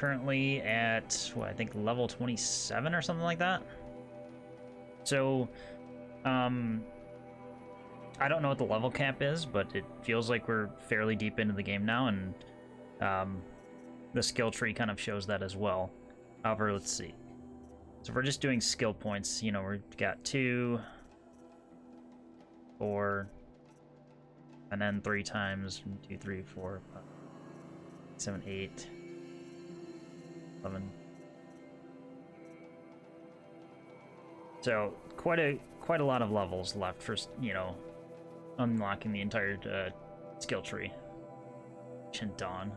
currently at, what, I think level 27 or something like that. So, I don't know what the level cap is, but it feels like we're fairly deep into the game now, and the skill tree kind of shows that as well. However, let's see. So if we're just doing skill points, you know, we've got 2, 4, and then 3 times 2, 3, 4, 5, 7, 8, 11. So quite a lot of levels left for, you know, unlocking the entire skill tree. Dawn.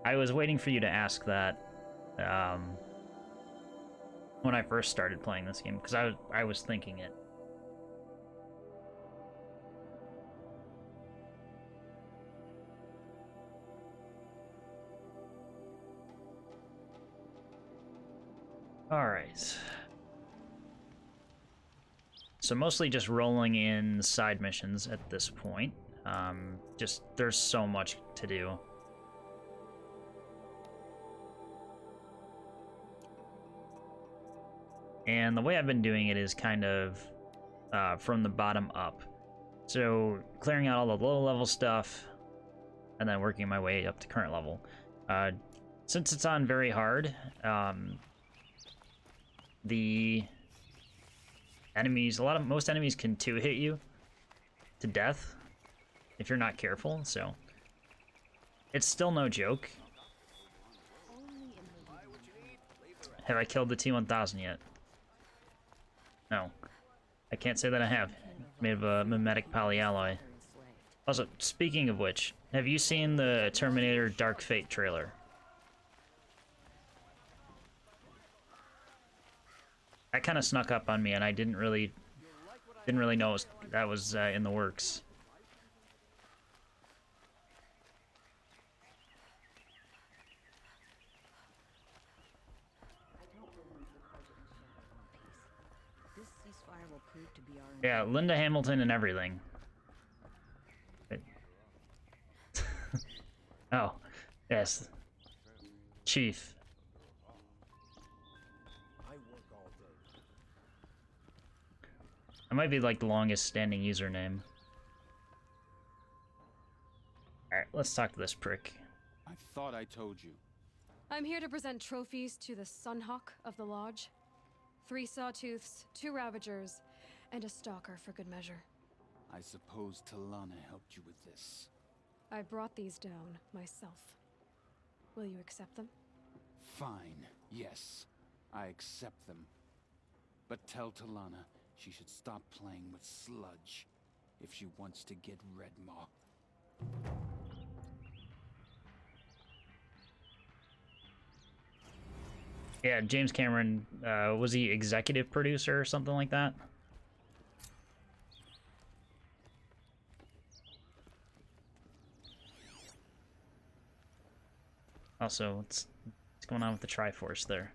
I was waiting for you to ask that when I first started playing this game, because I was thinking it. All right. So mostly just rolling in side missions at this point. Just there's so much to do. And the way I've been doing it is kind of from the bottom up. So clearing out all the low level stuff and then working my way up to current level. Since it's on very hard, the enemies, most enemies can 2-hit you to death if you're not careful, so it's still no joke. Have I killed the T-1000 yet? No. I can't say that I have. Made of a mimetic polyalloy. Also, speaking of which, have you seen the Terminator Dark Fate trailer? That kind of snuck up on me, and I didn't really know that was in the works. Yeah, Linda Hamilton and everything. Oh, yes. Chief. That might be like the longest standing username. Alright, let's talk to this prick. I thought I told you. I'm here to present trophies to the Sunhawk of the Lodge. 3 Sawtooths, 2 Ravagers, and a Stalker for good measure. I suppose Talana helped you with this. I brought these down myself. Will you accept them? Fine, yes. I accept them. But tell Talana she should stop playing with sludge if she wants to get Redmaw. Yeah, James Cameron, was he executive producer or something like that? Also, what's going on with the Triforce there?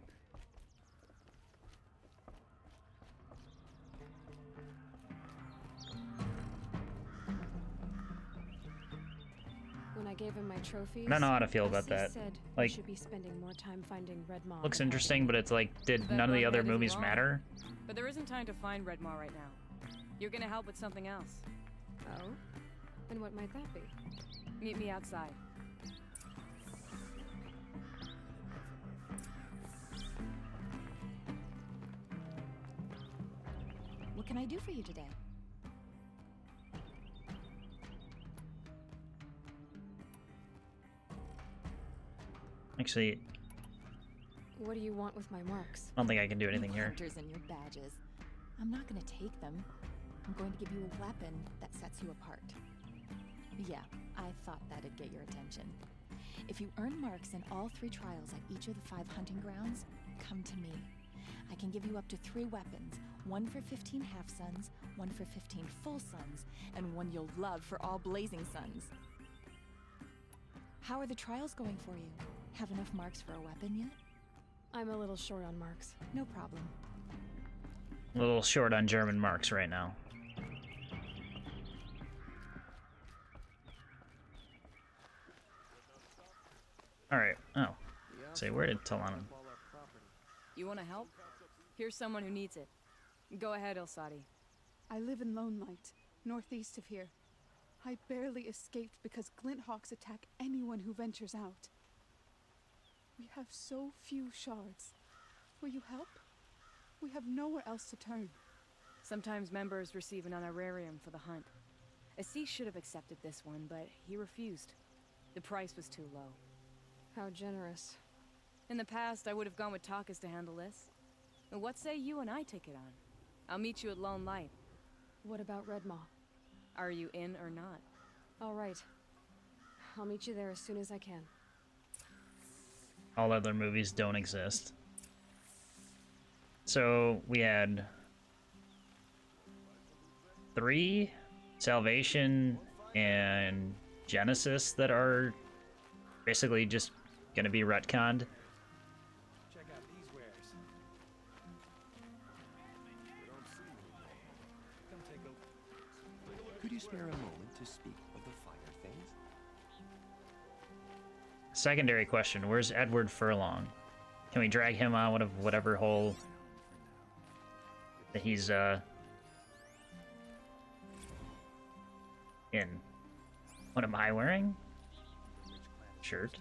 When I gave him my trophies, I don't know how to feel about that. Said like, should be spending more time finding Redmaw. Looks interesting, but it's like, did none of the other movies matter? But there isn't time to find Redmaw right now. You're gonna help with something else. Oh? And what might that be? Meet me outside. What can I do for you today? Actually, what do you want with my marks? I don't think I can do anything here. Hunters and your badges. I'm not going to take them. I'm going to give you a weapon that sets you apart. Yeah, I thought that'd get your attention. If you earn marks in all 3 trials at each of the 5 hunting grounds, come to me. I can give you up to 3 weapons, 1 for 15 half-suns, 1 for 15 full suns, and 1 you'll love for all blazing suns. How are the trials going for you? Have enough marks for a weapon yet? I'm a little short on marks. No problem. A little short on German marks right now. Alright, oh. Say, where did Talana? You want to help? Here's someone who needs it. Go ahead, Ilsati. I live in Lone Light, northeast of here. I barely escaped because Glint Hawks attack anyone who ventures out. We have so few shards. Will you help? We have nowhere else to turn. Sometimes members receive an honorarium for the hunt. Assis should have accepted this one, but he refused. The price was too low. How generous. In the past, I would have gone with Takas to handle this. But what say you and I take it on? I'll meet you at Lone Light. What about Redmaw? Are you in or not? All right. I'll meet you there as soon as I can. All other movies don't exist. So we had 3, Salvation and Genesis, that are basically just gonna be retconned. Check out these wares. Come take a Could you spare a moment to speak of the finer things? Secondary question, where's Edward Furlong? Can we drag him out of whatever hole that he's in? What am I wearing? Shirt.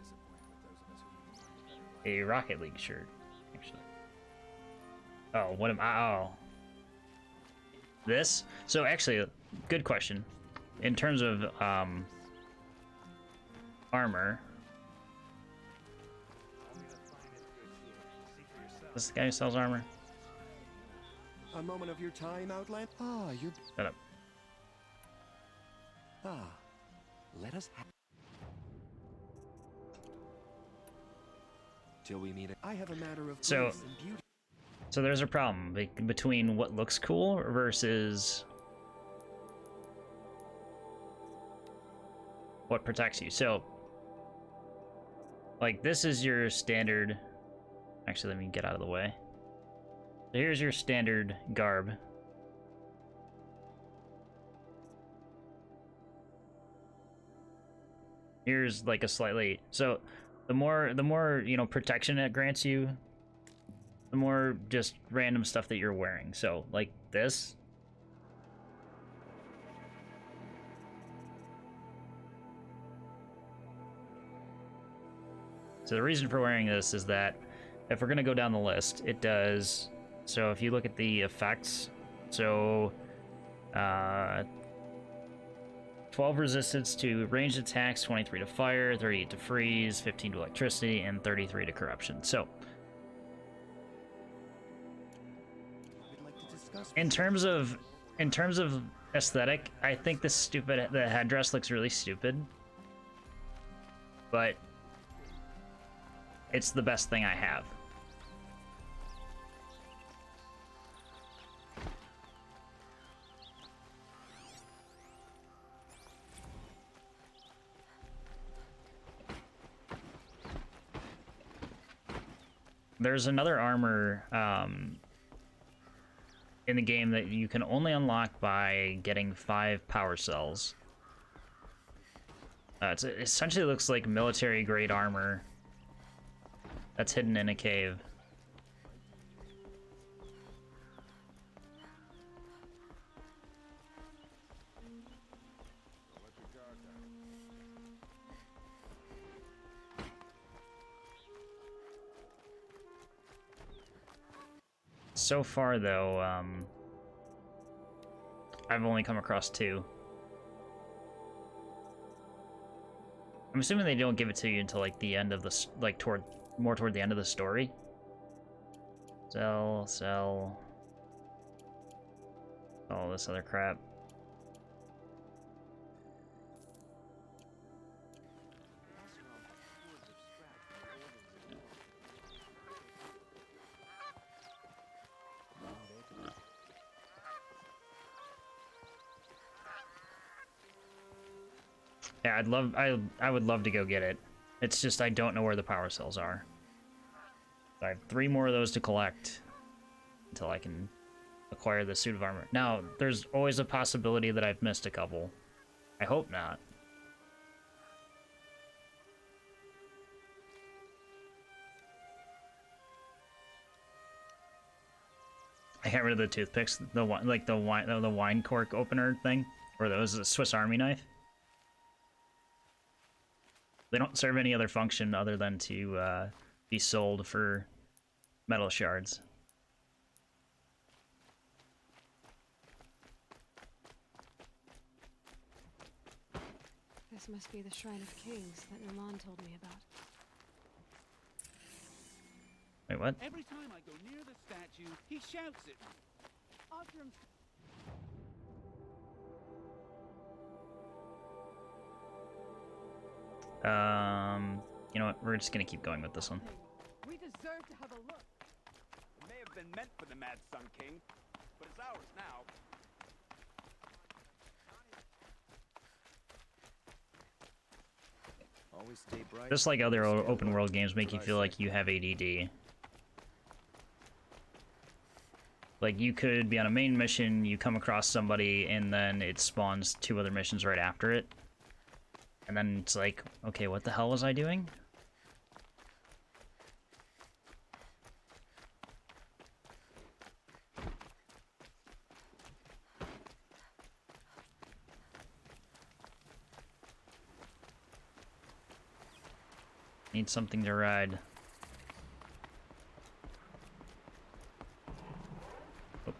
A Rocket League shirt, actually. Oh, what am I? Oh. This? So actually, good question. In terms of armor, this is the guy who sells armor? A moment of your time, Outland? Ah, you're... Shut up. Ah, let us have... Till we meet... I have a matter of So- grace and beauty. So there's a problem between what looks cool versus what protects you. So, like, this is your standard... Actually, let me get out of the way. So here's your standard garb. Here's like a slightly... So the more, you know, protection it grants you, the more just random stuff that you're wearing. So, like this. So the reason for wearing this is that if we're going to go down the list, it does... So if you look at the effects, so 12 resistance to ranged attacks, 23 to fire, 38 to freeze, 15 to electricity, and 33 to corruption. So I'd like to discuss... in terms of aesthetic, I think the headdress looks really stupid, but it's the best thing I have. There's another armor in the game that you can only unlock by getting 5 power cells. It essentially looks like military grade armor that's hidden in a cave. So far, though, I've only come across 2. I'm assuming they don't give it to you until like the end of the more toward the end of the story. Sell, all this other crap. Yeah, I would love to go get it. It's just I don't know where the power cells are. I have 3 more of those to collect until I can acquire the suit of armor. Now, there's always a possibility that I've missed a couple. I hope not. I got rid of the toothpicks, the wine cork opener thing, or those a Swiss Army knife. They don't serve any other function other than to be sold for metal shards. This must be the Shrine of Kings that Milan told me about. Wait, what? Every time I go near the statue, he shouts at me. Osram. You know what? We're just gonna keep going with this one. We deserve to have a look. It may have been meant for the Mad Sun King, but it's ours now. Always stay bright. Just like other open world games make you feel like you have ADD. Like, you could be on a main mission, you come across somebody, and then it spawns 2 other missions right after it. And then it's like, okay, what the hell was I doing? Need something to ride. Oh.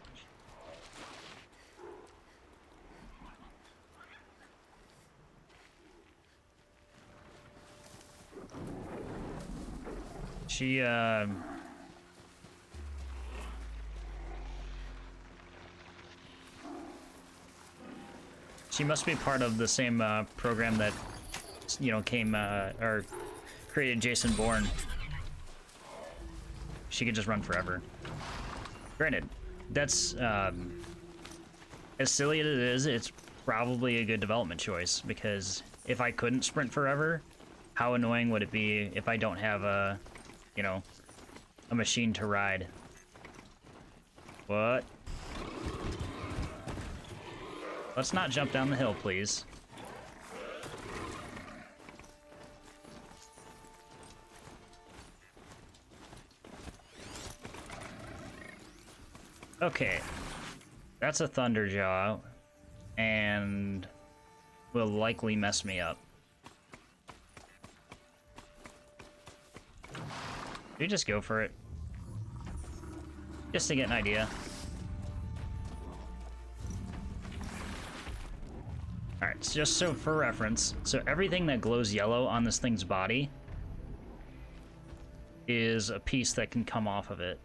She must be part of the same program that, you know, or created Jason Bourne. She could just run forever. Granted, that's as silly as it is, it's probably a good development choice, because if I couldn't sprint forever, how annoying would it be if I don't have a, you know, a machine to ride? What? Let's not jump down the hill, please. Okay, that's a Thunderjaw, and will likely mess me up. We just go for it, just to get an idea. Alright, so just so for reference, so everything that glows yellow on this thing's body is a piece that can come off of it.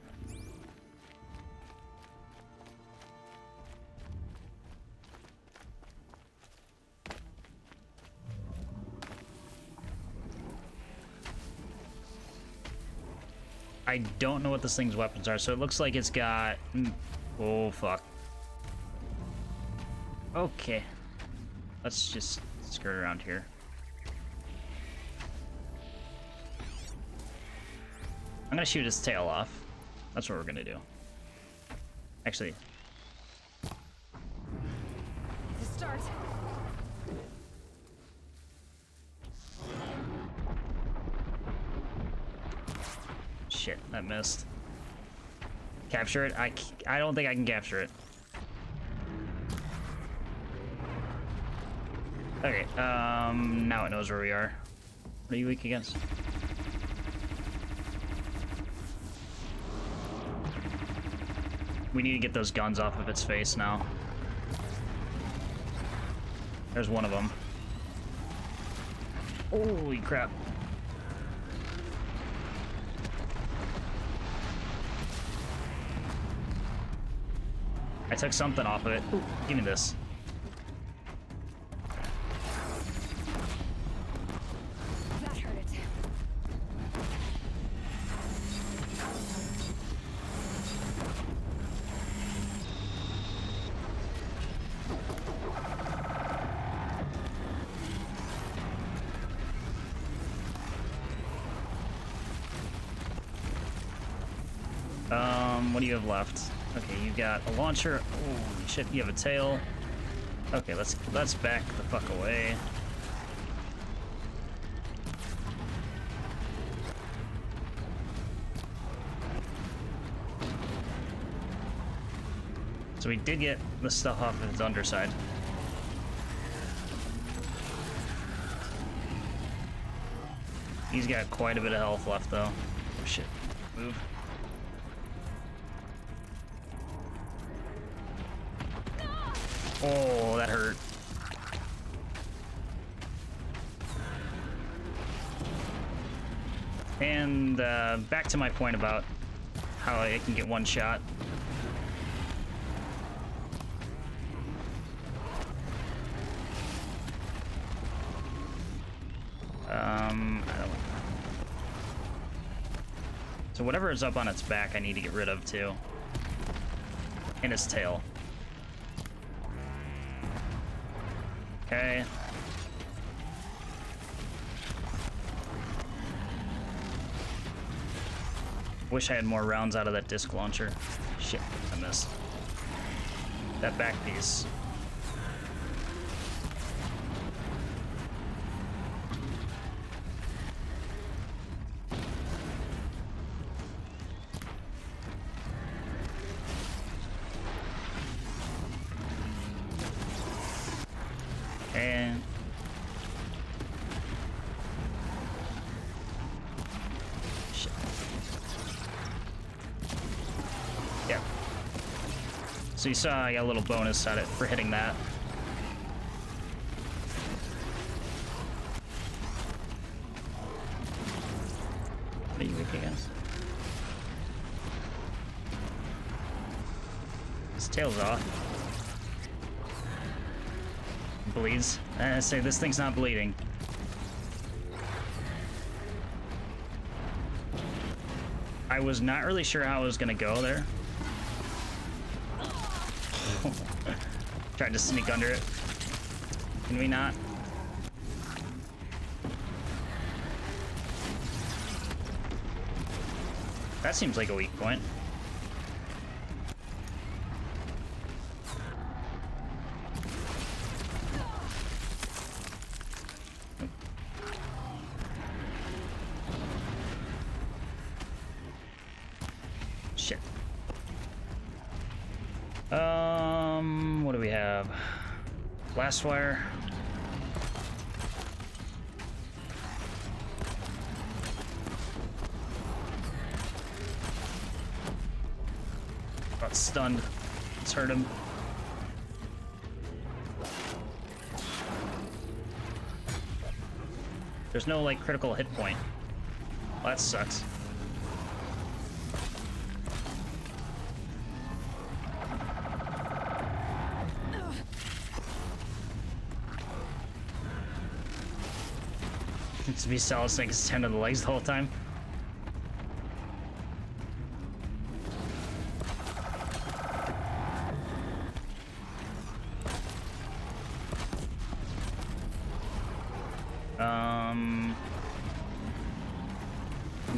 I don't know what this thing's weapons are, so it looks like it's got... Oh, fuck. Okay. Let's just skirt around here. I'm gonna shoot his tail off. That's what we're gonna do. Actually... To start. Shit, that missed. Capture it? I don't think I can capture it. Okay, now it knows where we are. What are you weak against? We need to get those guns off of its face now. There's one of them. Holy crap. I took something off of it. Ooh, give me this. That hurt it. What do you have left? Okay, you got a launcher. Holy shit, you have a tail. Okay, let's back the fuck away. So we did get the stuff off of its underside. He's got quite a bit of health left, though. Oh, shit. Move. Oh, that hurt. And back to my point about how I can get one shot. I don't. So whatever is up on its back, I need to get rid of too. And its tail. Okay. Wish I had more rounds out of that disc launcher. Shit, I missed. That back piece. And shit. Yeah. So you saw I got a little bonus at it for hitting that. What are you weak against? His tail's off. Bleeds. I say this thing's not bleeding. I was not really sure how I was gonna go there. Tried to sneak under it. Can we not? That seems like a weak point. Shit. What do we have? Blast wire. Got stunned. Let's hurt him. There's no, like, critical hit point. Well, that sucks. To be Solid Snake's 10 of the legs the whole time.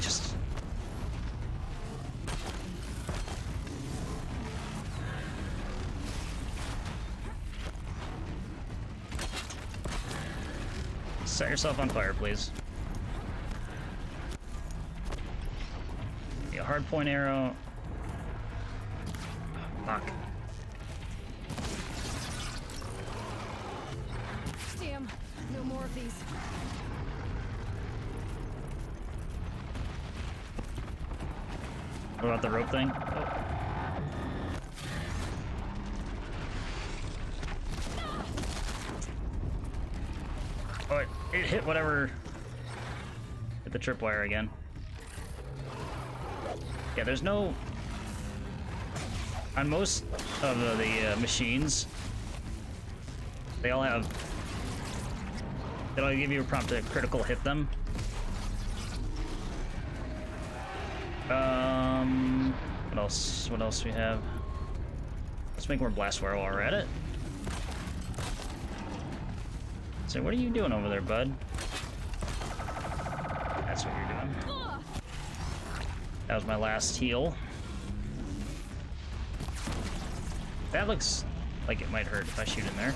Just set yourself on fire, please. A hard point arrow. Fuck. Damn, no more of these. What about the rope thing? Oh, it hit whatever. Hit the tripwire again. Yeah, there's no... On most of the machines, they all have... They'll give you a prompt to critical hit them. What else? What else we have? Let's make more blast wire while we're at it. So what are you doing over there, bud? That's what you're doing. That was my last heal. That looks like it might hurt if I shoot in there.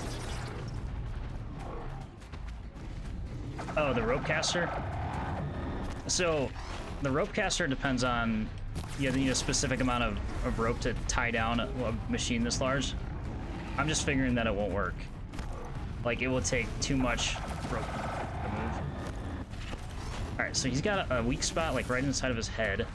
Oh, the rope caster? So, the rope caster depends on you need a specific amount of rope to tie down a machine this large. I'm just figuring that it won't work. Like, it will take too much rope to move. Alright, so he's got a weak spot, like, right inside of his head.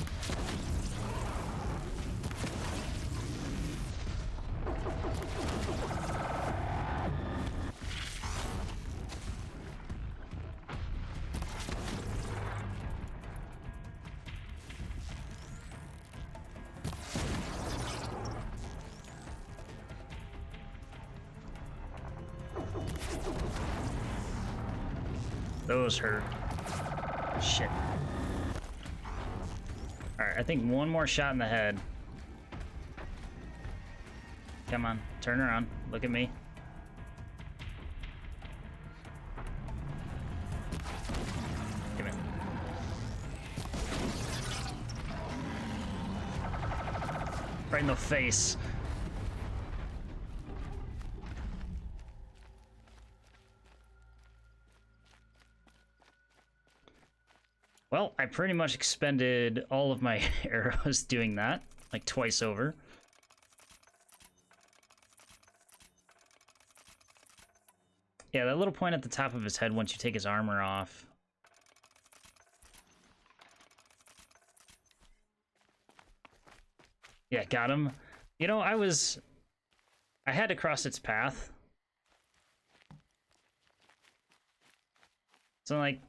Those hurt. Shit. Alright, I think one more shot in the head. Come on, turn around. Look at me. Come here. Right in the face. Well, I pretty much expended all of my arrows doing that, like twice over. Yeah, that little point at the top of his head once you take his armor off. Yeah, got him. You know, I had to cross its path. So, like,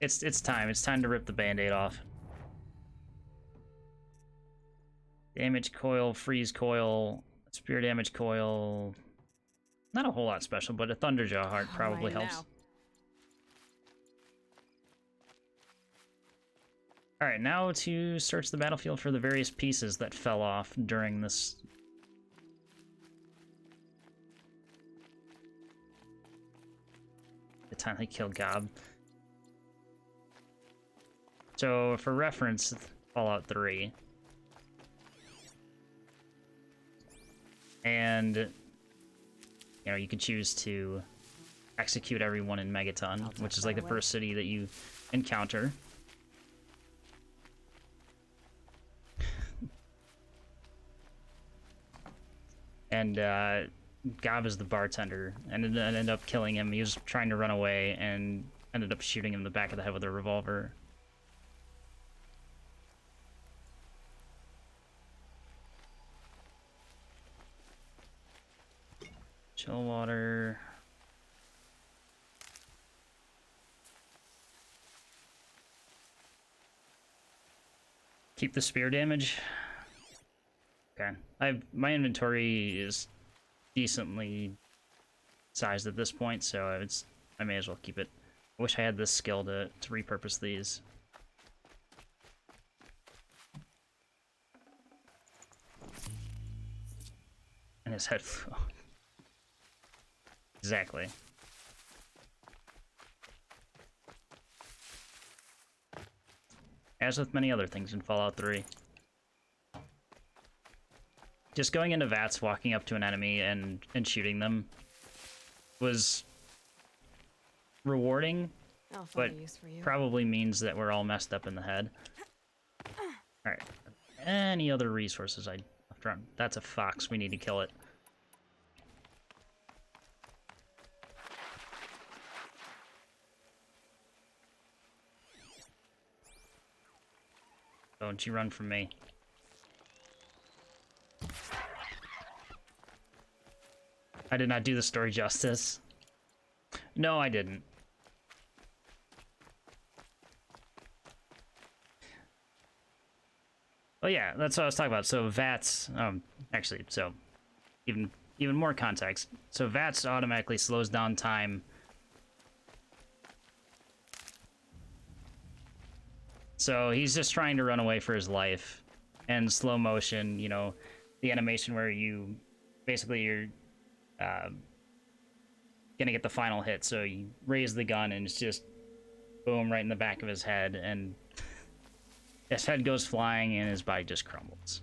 it's time. It's time to rip the band-aid off. Damage coil, freeze coil, spear damage coil. Not a whole lot special, but a Thunderjaw heart probably helps. Alright, now to search the battlefield for the various pieces that fell off during this. The time they killed Gob. So, for reference, Fallout 3. And, you know, you can choose to execute everyone in Megaton, which is like the first city that you encounter. And, Gob is the bartender, and it ended up killing him. He was trying to run away, and ended up shooting him in the back of the head with a revolver. Chill water. Keep the spear damage. Okay. My inventory is decently sized at this point, so I may as well keep it. I wish I had this skill to repurpose these. And his head flew. Exactly. As with many other things in Fallout 3. Just going into vats, walking up to an enemy and shooting them was rewarding, but probably means that we're all messed up in the head. Alright. Any other resources I left around? That's a fox. We need to kill it. Don't you run from me. I did not do the story justice. No, I didn't. Oh yeah, that's what I was talking about. So VATS, actually, so even more context. So VATS automatically slows down time. So he's just trying to run away for his life. And slow motion, you know, the animation where you're gonna get the final hit. So you raise the gun and it's just boom right in the back of his head, and his head goes flying and his body just crumbles.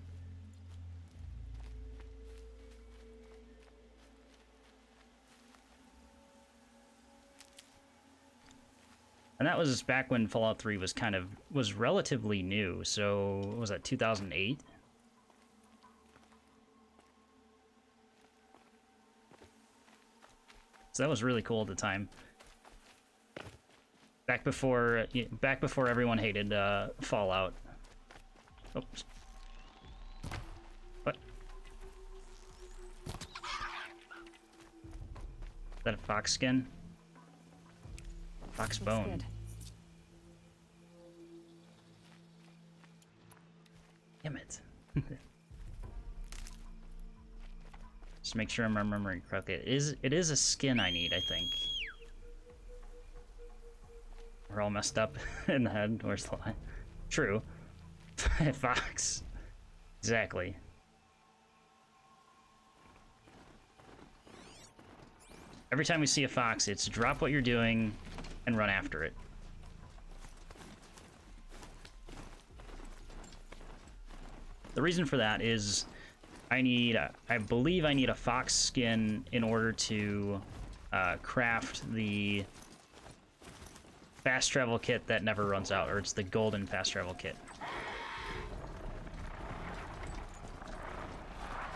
And that was back when Fallout 3 was relatively new. So what was that, 2008? So that was really cool at the time. Back before everyone hated Fallout. Oops. What? Is that a fox skin? Fox bone. good. Damn it. Just make sure I'm remembering correctly. It is a skin I need, I think. We're all messed up in the head. Where's the line? True. Fox. Exactly. Every time we see a fox, it's drop what you're doing and run after it. The reason for that is I believe I need a fox skin in order to craft the fast travel kit that never runs out, or it's the golden fast travel kit.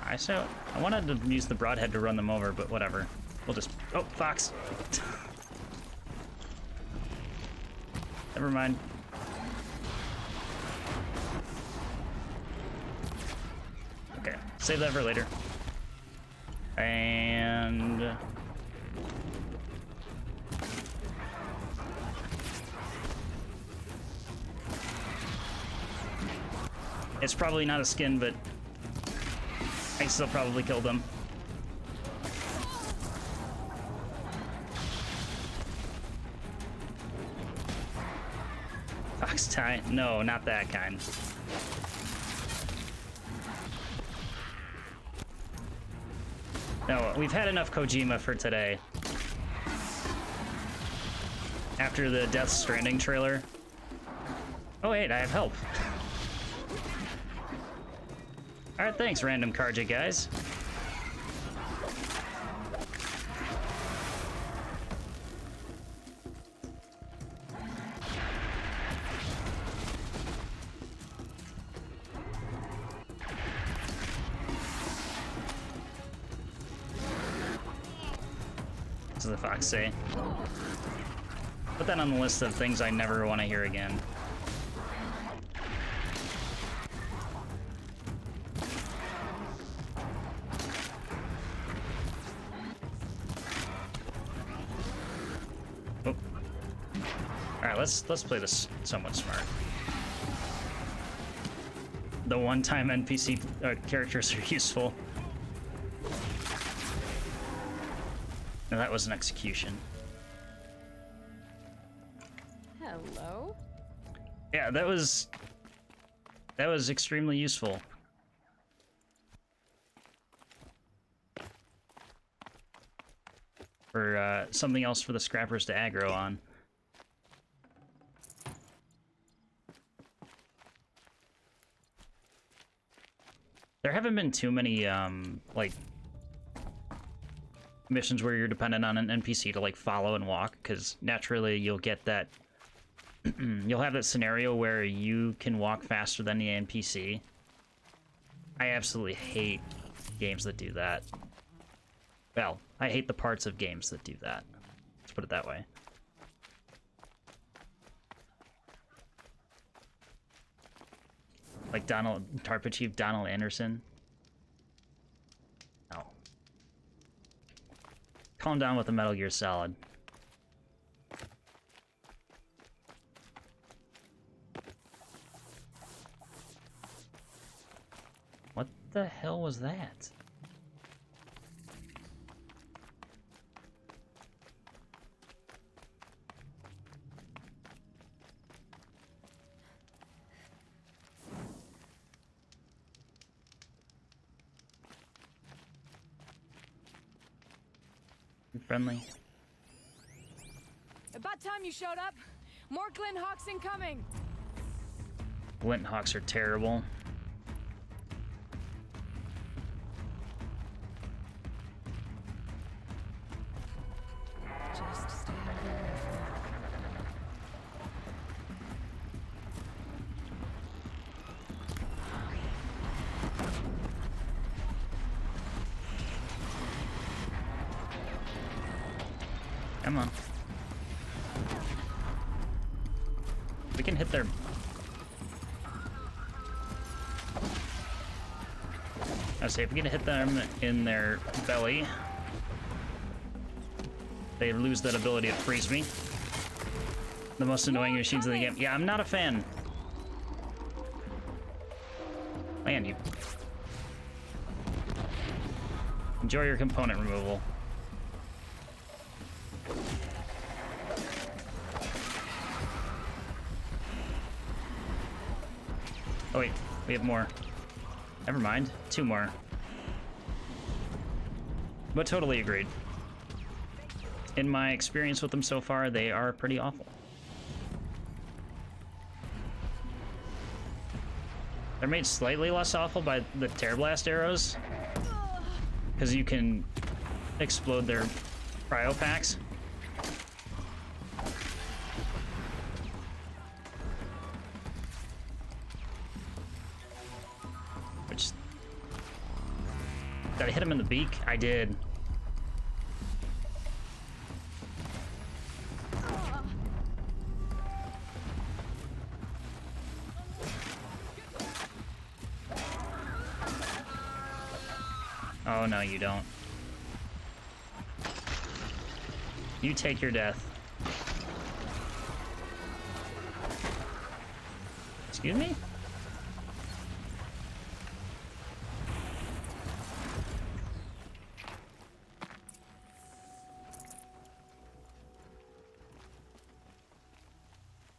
I wanted to use the broadhead to run them over, but whatever. We'll just... Oh, fox! Never mind. Okay, save that for later. And... it's probably not a skin, but I still probably killed them. Fox tie? No, not that kind. No, we've had enough Kojima for today. After the Death Stranding trailer. Oh wait, I have help. Alright, thanks, random Karja guys. What does the fox say? Put that on the list of things I never want to hear again. Oh. Alright, let's play this somewhat smart. The one-time NPC characters are useful. No, that was an execution. Hello? Yeah, that was extremely useful. For something else for the scrappers to aggro on. There haven't been too many like missions where you're dependent on an NPC to like follow and walk, because naturally you'll get that you'll have that scenario where you can walk faster than the NPC. I absolutely hate games that do that. Well, I hate the parts of games that do that. Let's put it that way. Like Tarpa Chief Donald Anderson. No. Calm down with the Metal Gear Solid. What the hell was that? Friendly. About time you showed up. More Glint Hawks incoming. Glint Hawks are terrible. Just stay away from me. Come on. We can hit their... I say, if we can hit them in their belly, they lose that ability to freeze me. The most annoying machines in the game. Yeah, I'm not a fan. Man, you... Enjoy your component removal. Oh wait, we have more. Never mind, 2 more. But totally agreed. In my experience with them so far, they are pretty awful. They're made slightly less awful by the Tear Blast arrows, because you can explode their cryo packs. Which... Did I hit him in the beak? I did. Oh, no, you don't. You take your death. Excuse me?